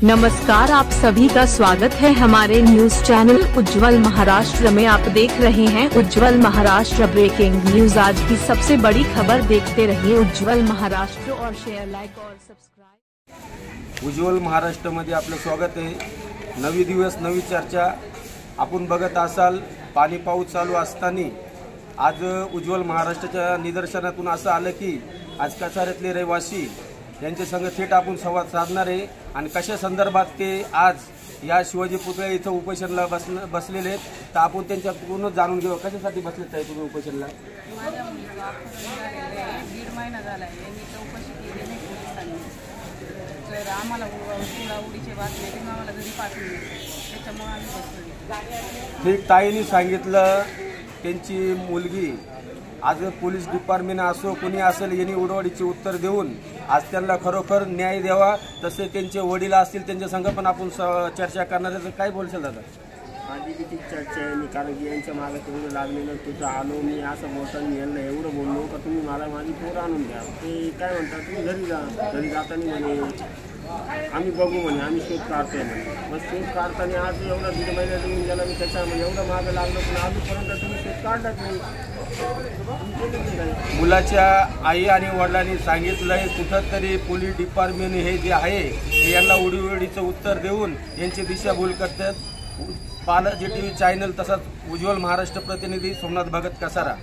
नमस्कार, आप सभी का स्वागत है हमारे न्यूज चैनल उज्जवल महाराष्ट्र में। आप देख रहे हैं उज्जवल महाराष्ट्र ब्रेकिंग न्यूज। आज की सबसे बड़ी खबर देखते रहिए उज्जवल महाराष्ट्र और शेयर, लाइक और सब्सक्राइब। उज्जवल महाराष्ट्र मध्ये आपलं स्वागत आहे। नवी दिवस नवी चर्चा आपण बघत असाल। पाणी पाऊस चालू असताना आज उज्जवल महाराष्ट्राच्या निदर्शनातून असं आलं की आज कसाऱ्यातले रहिवासी यांच्या संग थेट आपण संवाद साधणार आहे आणि कशा संदर्भात ते आज या शिवाजी पुतळ्या इथं उपोषणाला बसलेले आहेत तर आपण त्यांच्याकडून जाणून घेऊ कशासाठी बसलेत ताई तुम्ही उपोषणाला। माझ्या मुलीला दीड महिना झाला आहे, मी चौकशी केली नाही पोलिसांनी, तर आम्हाला उडीचे बातम्या घेऊन आम्हाला घरी पाठवली, त्याच्यामुळे आम्ही बसलो। ठीक, ताईंनी सांगितलं त्यांची मुलगी आज पोलीस डिपार्टमेंट असो कोणी असेल यांनी उडवडीचे उत्तर देऊन आज त्यांना खरोखर न्याय द्यावा, तसे त्यांचे वडील असतील त्यांच्या संग पण आपण चर्चा करणार आहे। तर काय बोलशाल दादा? माझी किती चर्चा आहे, कारण की यांच्या मागे तेवढं लागलेलं तुझं आलो मी असं बोलताना यांना एवढं बोललो का तुम्ही मला माझी पोरं आणून द्या। ते काय म्हणतात तुम्ही घरी जा, घरी जाताना म्हणे आम्ही बघू म्हणे आम्ही शोध काढतोय म्हणे। मग शोध काढताना आज एवढा दीड महिना देऊन गेला मी त्याच्यामध्ये एवढं मागं लागलं पण अजूनपर्यंत तुम्ही शोध काढलाच नाही। मुलाच्या आई आणि वडिलांनी सांगितलंय कुठंतरी पोलीस डिपार्टमेंट हे जे आहे हे यांना उडीचं उत्तर देऊन यांची दिशाभूल करतात। पालक जे टीव्ही चॅनल तसंच उज्ज्वल महाराष्ट्र प्रतिनिधी सोमनाथ भगत कसारा।